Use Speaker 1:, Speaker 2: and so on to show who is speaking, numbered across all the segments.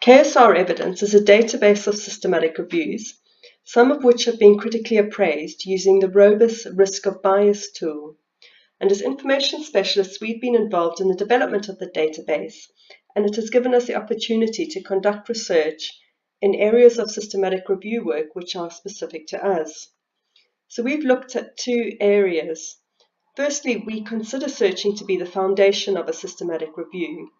Speaker 1: KSR Evidence is a database of systematic reviews, some of which have been critically appraised using the robust risk of bias tool. And as information specialists, we've been involved in the development of the database, and it has given us the opportunity to conduct research in areas of systematic review work which are specific to us. So we've looked at two areas. Firstly, we consider searching to be the foundation of a systematic review.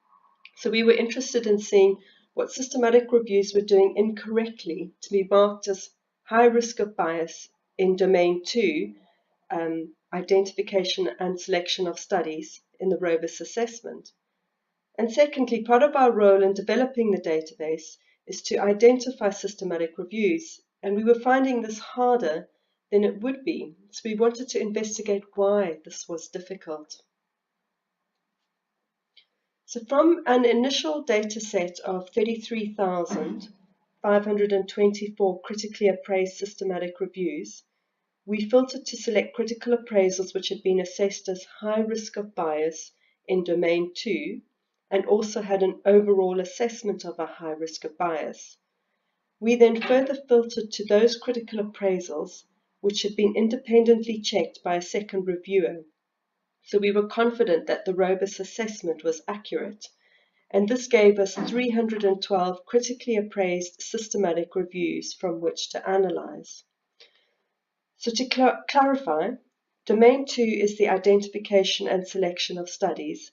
Speaker 1: So we were interested in seeing what systematic reviews were doing incorrectly to be marked as high risk of bias in Domain 2, identification and selection of studies in the robust assessment. And secondly, part of our role in developing the database is to identify systematic reviews, and we were finding this harder than it would be, so we wanted to investigate why this was difficult. So from an initial data set of 33,524 critically appraised systematic reviews, we filtered to select critical appraisals which had been assessed as high risk of bias in Domain 2 and also had an overall assessment of a high risk of bias. We then further filtered to those critical appraisals which had been independently checked by a second reviewer. So we were confident that the robust assessment was accurate, and this gave us 312 critically appraised systematic reviews from which to analyze. So to clarify, Domain 2 is the identification and selection of studies,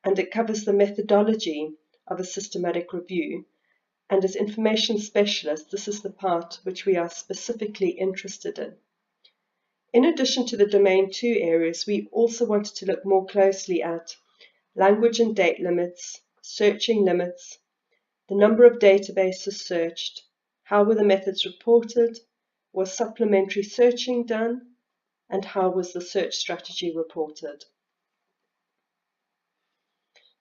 Speaker 1: and it covers the methodology of a systematic review. And as information specialists, this is the part which we are specifically interested in. In addition to the Domain 2 areas, we also wanted to look more closely at language and date limits, searching limits, the number of databases searched, how were the methods reported, was supplementary searching done, and how was the search strategy reported.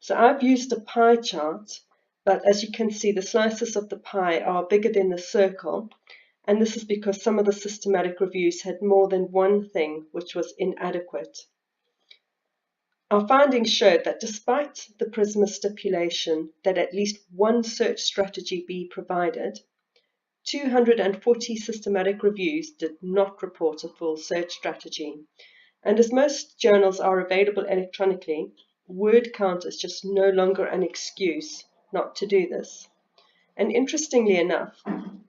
Speaker 1: So I've used a pie chart, but as you can see, the slices of the pie are bigger than the circle, and this is because some of the systematic reviews had more than one thing which was inadequate. Our findings showed that despite the PRISMA stipulation that at least one search strategy be provided, 240 systematic reviews did not report a full search strategy. And as most journals are available electronically, word count is just no longer an excuse not to do this. And interestingly enough,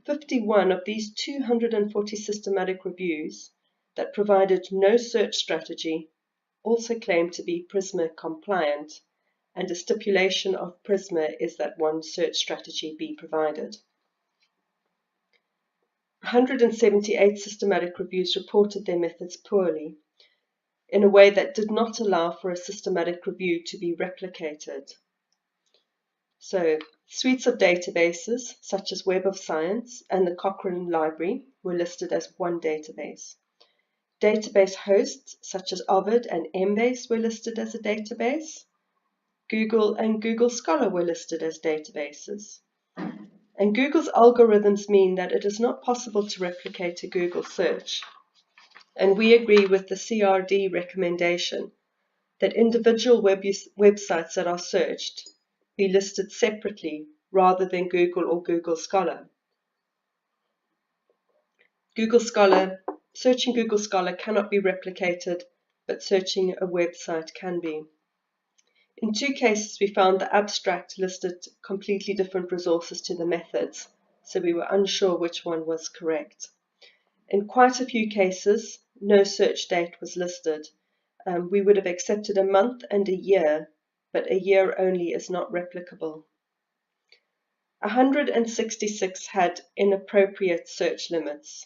Speaker 1: 51 of these 240 systematic reviews that provided no search strategy also claim to be PRISMA compliant, and a stipulation of PRISMA is that one search strategy be provided. 178 systematic reviews reported their methods poorly, in a way that did not allow for a systematic review to be replicated. So, suites of databases, such as Web of Science and the Cochrane Library, were listed as one database. Database hosts, such as Ovid and Embase, were listed as a database. Google and Google Scholar were listed as databases. And Google's algorithms mean that it is not possible to replicate a Google search. And we agree with the CRD recommendation that individual websites that are searched be listed separately rather than Google or Google Scholar. Searching Google Scholar cannot be replicated, but searching a website can be. In two cases, we found the abstract listed completely different resources to the methods, so we were unsure which one was correct. In quite a few cases, no search date was listed. We would have accepted a month and a year, but a year only is not replicable. 166 had inappropriate search limits.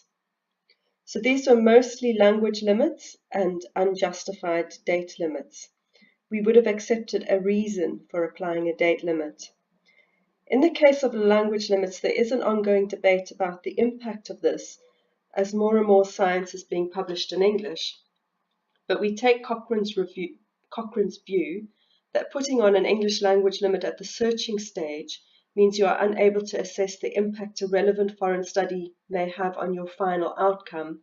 Speaker 1: So these were mostly language limits and unjustified date limits. We would have accepted a reason for applying a date limit. In the case of language limits, there is an ongoing debate about the impact of this, as more and more science is being published in English. But we take Cochrane's view that putting on an English language limit at the searching stage means you are unable to assess the impact a relevant foreign study may have on your final outcome,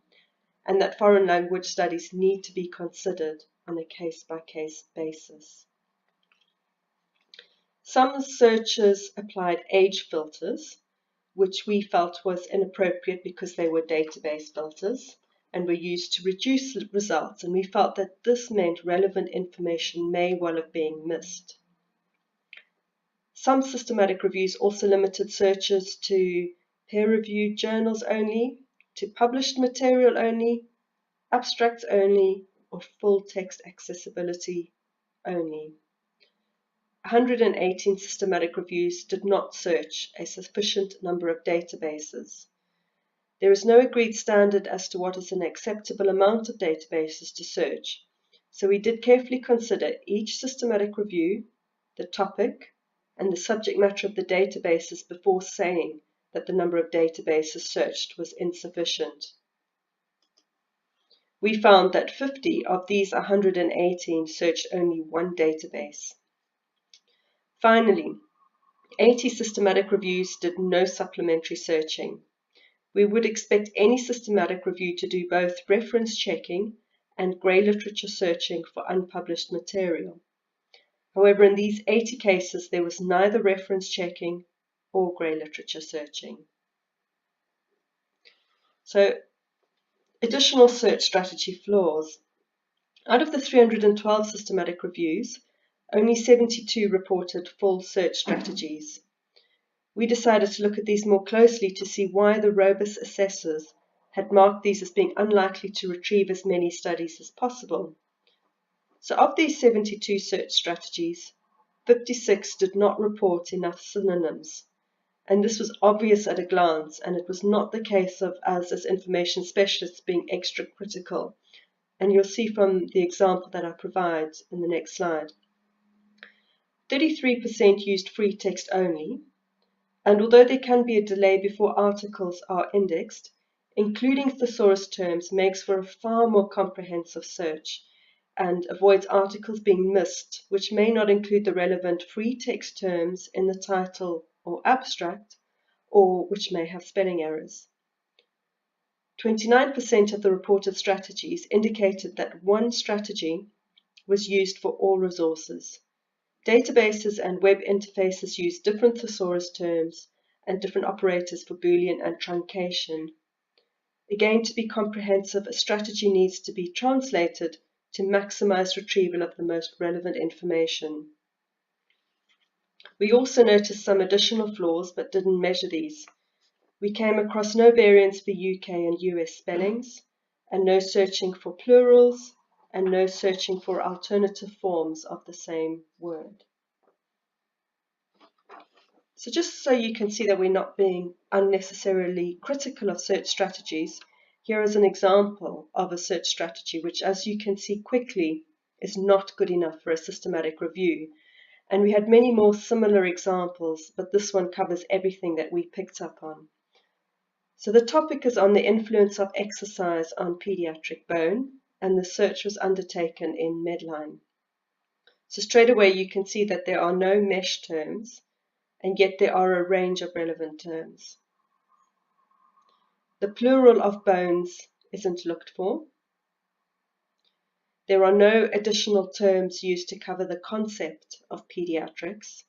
Speaker 1: and that foreign language studies need to be considered on a case-by-case basis. Some searchers applied age filters, which we felt was inappropriate because they were database filters and were used to reduce results, and we felt that this meant relevant information may well have been missed. Some systematic reviews also limited searches to peer-reviewed journals only, to published material only, abstracts only, or full text accessibility only. 118 systematic reviews did not search a sufficient number of databases. There is no agreed standard as to what is an acceptable amount of databases to search, so we did carefully consider each systematic review, the topic, and the subject matter of the databases before saying that the number of databases searched was insufficient. We found that 50 of these 118 searched only one database. Finally, 80 systematic reviews did no supplementary searching. We would expect any systematic review to do both reference checking and grey literature searching for unpublished material. However, in these 80 cases, there was neither reference checking or grey literature searching. So, additional search strategy flaws. Out of the 312 systematic reviews, only 72 reported full search strategies. We decided to look at these more closely to see why the robust assessors had marked these as being unlikely to retrieve as many studies as possible. So of these 72 search strategies, 56 did not report enough synonyms. And this was obvious at a glance, and it was not the case of us as information specialists being extra critical. And you'll see from the example that I provide in the next slide. 33% used free text only, and although there can be a delay before articles are indexed, including thesaurus terms makes for a far more comprehensive search and avoids articles being missed, which may not include the relevant free text terms in the title or abstract, or which may have spelling errors. 29% of the reported strategies indicated that one strategy was used for all resources. Databases and web interfaces use different thesaurus terms and different operators for Boolean and truncation. Again, to be comprehensive, a strategy needs to be translated to maximize retrieval of the most relevant information. We also noticed some additional flaws but didn't measure these. We came across no variance for UK and US spellings, and no searching for plurals, and no searching for alternative forms of the same word. So just so you can see that we're not being unnecessarily critical of search strategies, here is an example of a search strategy which, as you can see quickly, is not good enough for a systematic review. And we had many more similar examples, but this one covers everything that we picked up on. So the topic is on the influence of exercise on pediatric bone, and the search was undertaken in Medline. So straight away you can see that there are no mesh terms, and yet there are a range of relevant terms. The plural of bones isn't looked for. There are no additional terms used to cover the concept of pediatrics.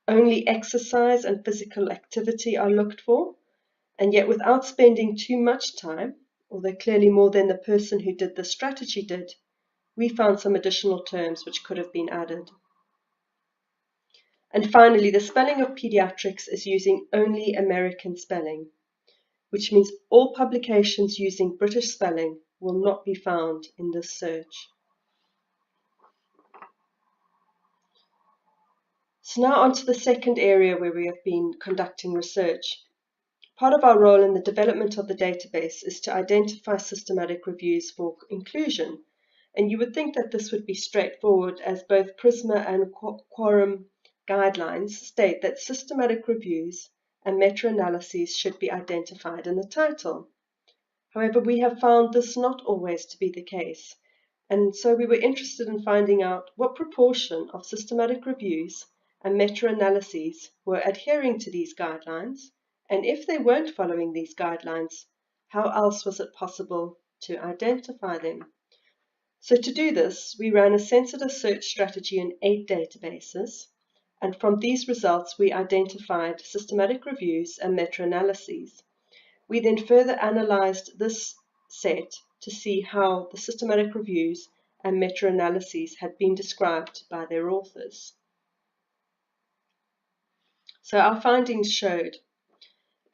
Speaker 1: Only exercise and physical activity are looked for, and yet without spending too much time, although clearly more than the person who did the strategy did, we found some additional terms which could have been added. And finally, the spelling of pediatrics is using only American spelling, which means all publications using British spelling will not be found in this search. So now on to the second area where we have been conducting research. Part of our role in the development of the database is to identify systematic reviews for inclusion, and you would think that this would be straightforward, as both PRISMA and Quorum guidelines state that systematic reviews and meta-analyses should be identified in the title. However, we have found this not always to be the case, and so we were interested in finding out what proportion of systematic reviews and meta-analyses were adhering to these guidelines, and if they weren't following these guidelines, how else was it possible to identify them? So to do this, we ran a sensitive search strategy in 8 databases, and from these results we identified systematic reviews and meta-analyses. We then further analyzed this set to see how the systematic reviews and meta-analyses had been described by their authors. So our findings showed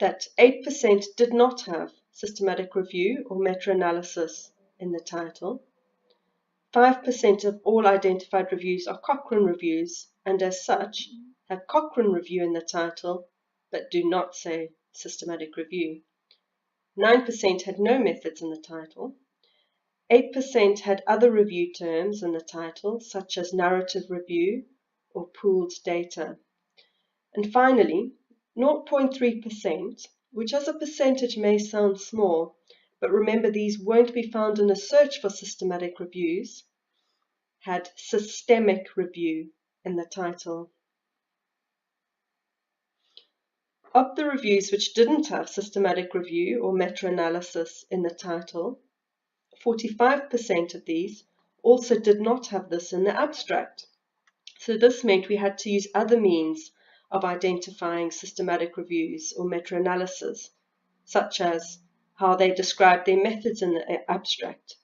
Speaker 1: that 8% did not have systematic review or meta-analysis in the title. 5% of all identified reviews are Cochrane reviews, and as such have Cochrane review in the title, but do not say systematic review. 9% had no methods in the title. 8% had other review terms in the title, such as narrative review or pooled data. And finally, 0.3%, which as a percentage may sound small, but remember these won't be found in a search for systematic reviews, had systemic review in the title. Of the reviews which didn't have systematic review or meta-analysis in the title, 45% of these also did not have this in the abstract. So this meant we had to use other means of identifying systematic reviews or meta-analysis, such as how they described their methods in the abstract.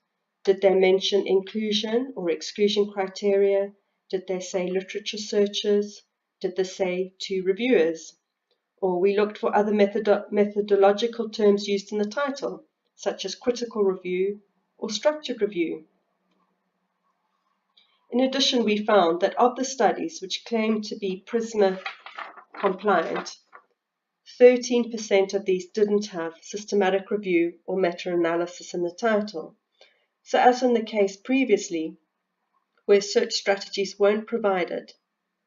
Speaker 1: Did they mention inclusion or exclusion criteria? Did they say literature searches? Did they say to reviewers? Or we looked for other methodological terms used in the title, such as critical review or structured review. In addition, we found that of the studies which claimed to be PRISMA compliant, 13% of these didn't have systematic review or meta-analysis in the title. So as in the case previously, where search strategies weren't provided,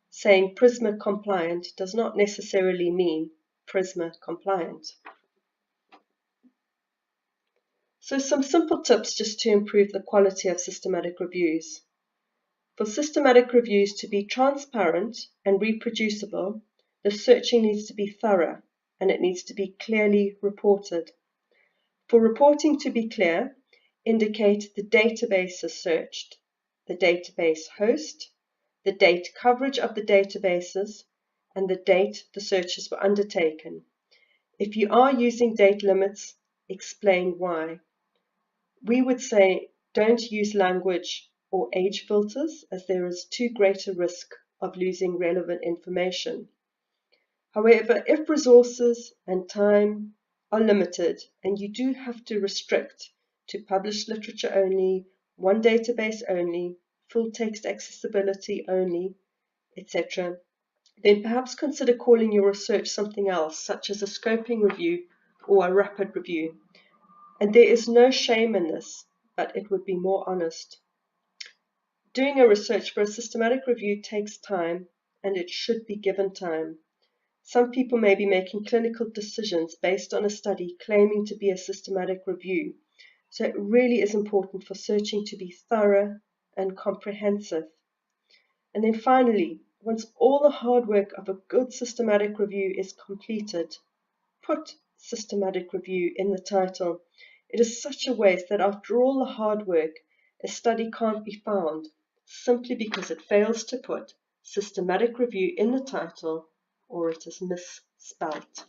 Speaker 1: saying PRISMA compliant does not necessarily mean PRISMA compliant. So some simple tips just to improve the quality of systematic reviews. For systematic reviews to be transparent and reproducible, the searching needs to be thorough and it needs to be clearly reported. For reporting to be clear, indicate the databases searched, the database host, the date coverage of the databases, and the date the searches were undertaken. If you are using date limits, explain why. We would say don't use language or age filters, as there is too great a risk of losing relevant information. However, if resources and time are limited and you do have to restrict to published literature only, one database only, full text accessibility only, etc., then perhaps consider calling your research something else, such as a scoping review or a rapid review. And there is no shame in this, but it would be more honest. Doing a research for a systematic review takes time, and it should be given time. Some people may be making clinical decisions based on a study claiming to be a systematic review, so it really is important for searching to be thorough and comprehensive. And then finally, once all the hard work of a good systematic review is completed, put systematic review in the title. It is such a waste that after all the hard work, a study can't be found simply because it fails to put systematic review in the title or it is misspelt.